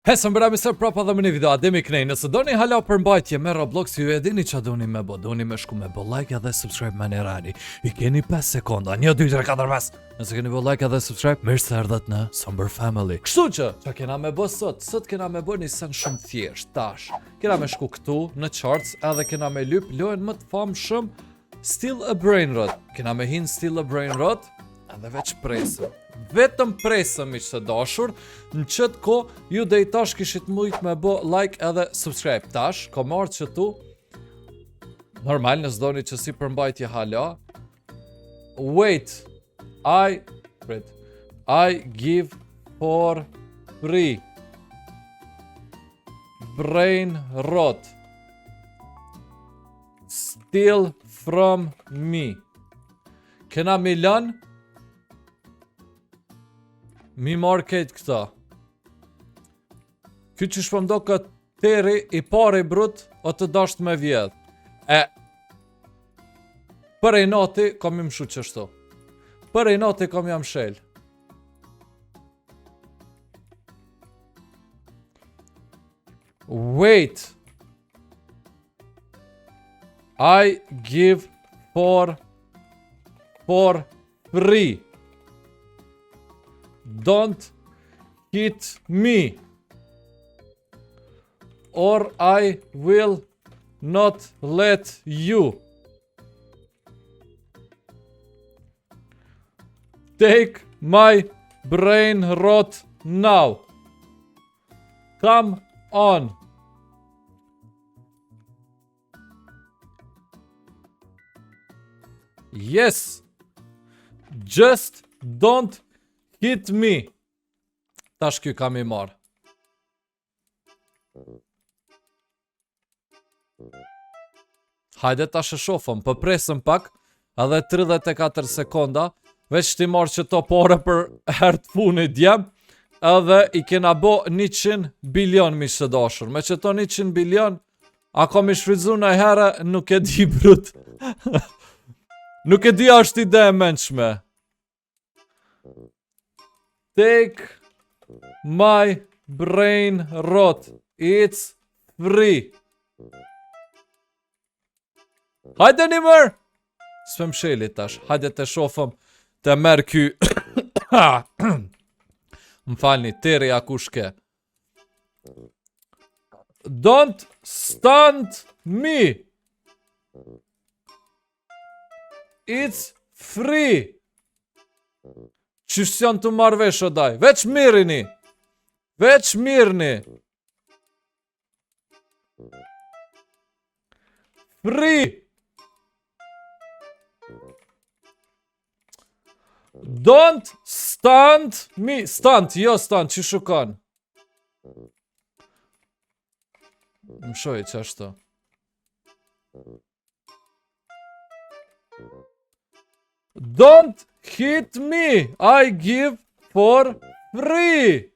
Hesëm bëra misër prapa dhe më një video Ademi Knej. Nëse doni hala përmbajtje me Roblox, ju e dini që doni me bo. Doni me shku me bo like edhe subscribe me një rani. I keni 5 sekonda, 1, 2, 3, 4, 5. Nëse keni bo like edhe subscribe, mirë se erdhët në Somber Family. Kështu që kena me bo sot? Sot kena me bo një sen shumë thjesht. Tash kena me shku këtu në charts edhe kena me lyp lojën më të famshëm Steal a Brain Rot. Kena me hin Steal a Brain Rot edhe veç presëm. Vetëm presëm i që të dashur. Në qëtë ko ju dhe i tash kishit mujt me bo like edhe subscribe. Tash ko marrë që tu normal nësë doni që si përmbajtje hala. Wait, I give for free brain rot. Steal from me. Kena Milan mi marrë këtë këta. Ky që shpëmdo këtë teri i pari brut o të dasht me vjedh. Për e nati kom i mshu qështu. Për e nati kom jam shel. Wait. I give for free. Don't hit me, or I will not let you. Take my brain rot now. Come on. Yes. Just don't hit me. Tash kjo kam i marrë. Hajde tash e shofëm, për presëm pak, edhe 34 sekonda, veç ti marrë që to pore për herë të funit djem, edhe i kena bo 100 bilion mi së dashur. Me që to 100 bilion, a kom i shfridzu në herë, nuk e di brut. Nuk e di është ide e mençme. Take my brain rot. It's free. Hajde një mërë. S'fem sheli tash. Hajde të shofëm të merë ky. Më falni, teri akushke. Don't stand me. It's free. Qështë janë të marrë vesh o daj? Veç mirini! Veç mirni! Free! Don't stand me! Stand, jo stand, që shukan? Më shoj që ashtu. Don't hit me. I give for free.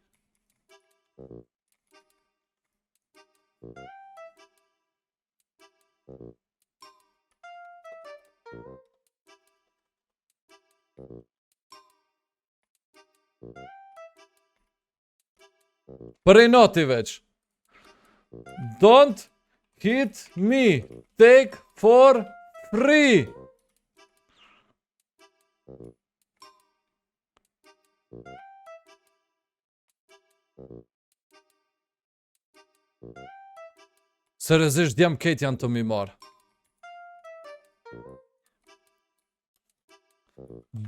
Për e noti veç. Don't hit me. Take for free. Seriozisht djem ketë janë të mi marë.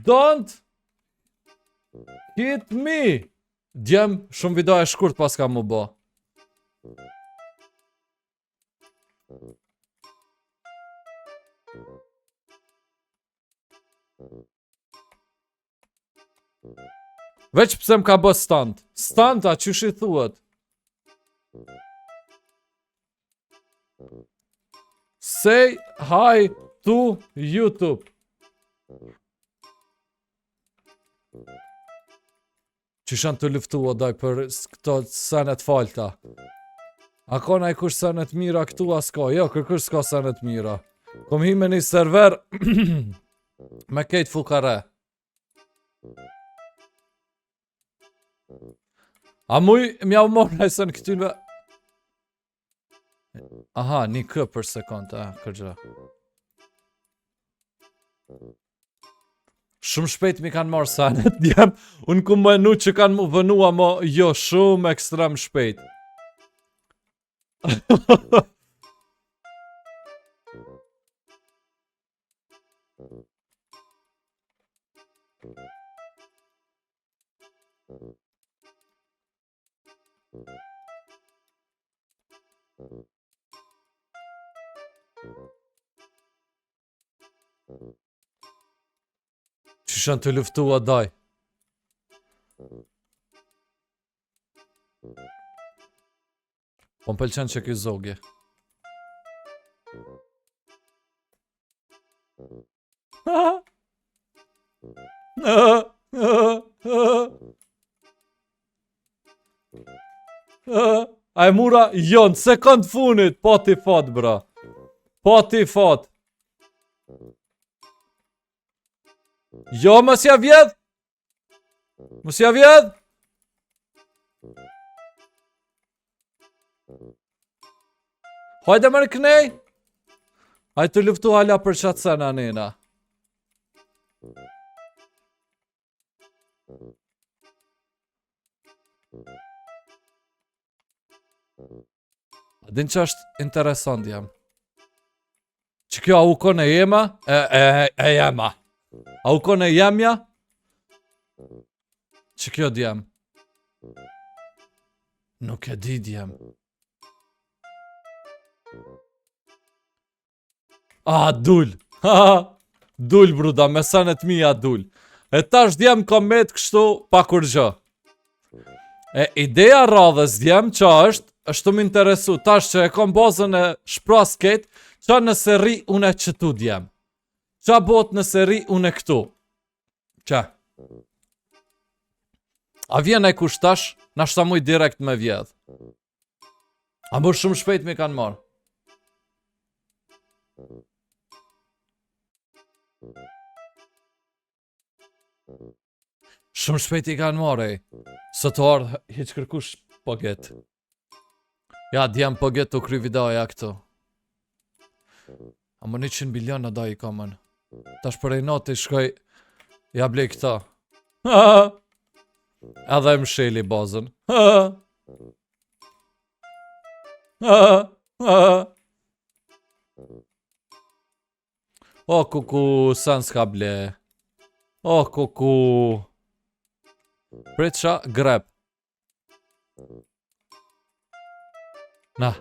Don't hit me. Djem shumë video e shkurt pas ka mu bo. Veç pse më ka bë stand. Stand a qysh i thuhet? Say hi to YouTube. Qysh janë të luftu o daj për këto senet falta? A ka na i kush senet mira këtu a s'ka? Jo, kërkush s'ka senet mira. Kom hi me një server me kejt fukare. A muj mja u morë nëjësën këtynve... Aha, 1 k për sekund, kërgjë. Shumë shpejt mi kanë marë sanet, djem, unë ku menu që kanë mu vënua, mo jo, shumë ekstrem shpejt. Që shën të luftua daj. Po më pëlqen që ky zogje. A e mura jo në sekund funit. Po ti fot bra. Po ti fot. Jo mos ja vjedh. Mos ja vjedh. Hajde më kënej. Hajde të luftu hala për qatë sena nena. Din që është interesant jam. Që kjo a u kone jema? E jema. A u kone jemja? Që kjo djem? Nuk e di djem. Dul. Dul bruda, me sanet mija dul. E tash djem komet kështu pa kur gjë. E ideja radhës djem që është më interesu. Tash që e kom bazën e shprasket, qa nëse ri une që tu djem. Qa bot nëse ri une këtu. Qa? A vjen e kush tash, nashta muj direkt me vjedh. A mërë shumë shpejt me kanë marë. Shumë shpejt i kanë marë, së të ardhë, hiq kërkush pëget. Ja, djem pëget të kry videoja këtu. A më 100 bilion në da i kamën. Tash për e natë i shkoj, ja blej këta. Edhe më sheli bazën. O kuku, sen s'ka ble. O kuku. Pritësha, grep. Na,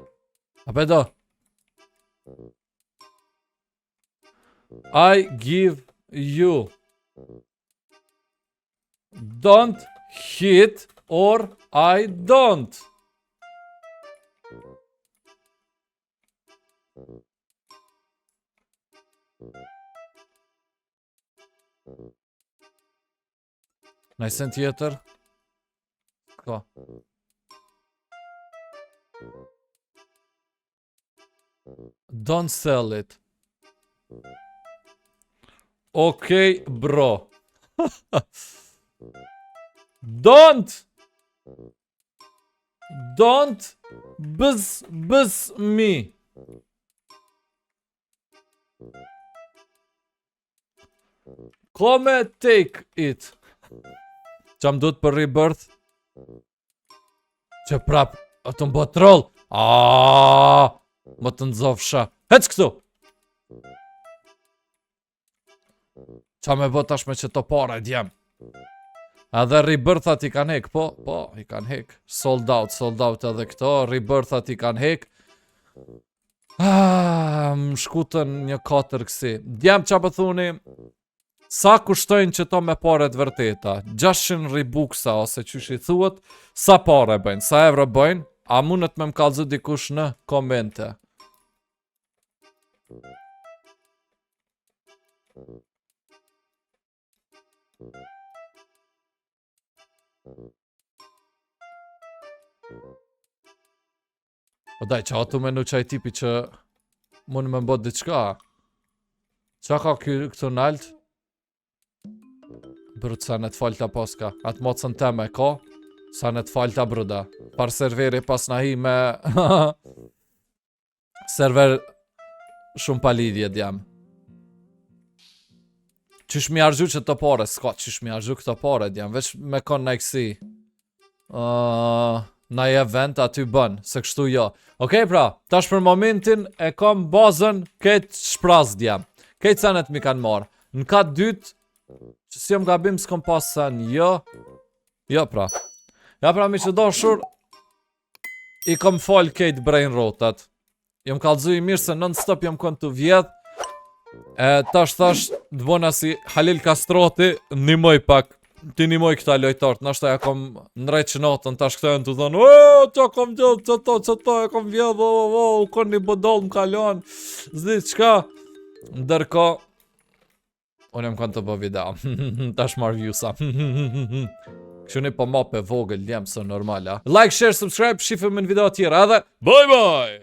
apedo. I give you. Don't hit or I don't. Najsen tjetër. Ka. Don't sell it. Okay, bro. Don't buzz me. Come take it. Qam duhet për rebirth? Që prap, të mbo troll. Më të nëzofsha. Hec këtu. Qa me bë tash me që të pare djem. Edhe rebirthat i kanë hek. Po, i kanë hek. Sold out edhe këto. Rebirthat i kanë hek. Më shkutën një 4 kësi. Djem qa për thuni. Sa kushtojnë që to me paret vërteta? 600 ribuksa ose qysh i thuët, sa pare bëjnë, sa evro bëjnë, a mundet me më kallëzu dikush në komente. O daj, që atu menu qaj tipi që mund me mbot diqka? Qa ka këtu nalt? Brëtësa në të falë të paska. Atë mocën teme ka. Sa në të falta bruda. Par serveri pas na hi me... server shumë pa lidhje djam. Qysh mi argju që të pare? Ska qysh mi argju këto pare djam. Veç me kon në kësi. Na i event aty bën. Se kështu jo. Okej pra, tash për momentin e kam bazën këtë shpras djam. Këtë sanet mi kanë marë. Në katë dytë, që si jom gabim s'kom pas sen, jo. Jo pra. Ja pra mi që dashur, i kom fal këtë brain rotat. Jom kallëzu i mirë se non-stop jom kon të vjedh. Tash, të bona si Halil Kastroti, nimoj pak. Ti nimoj këta lojtartë, nashta ja kom nrejt që natën, tash këta e në të thonë, qa kom vjedh, qëta e kom vjedh, u kon një bodol më kalon, zdi qka. Ndërko, unë jam kon të bë video, tash marrë viewsa. Kështu një po mape vogël, jam së normala. Like, share, subscribe, shifëm në video tjera edhe, bye bye!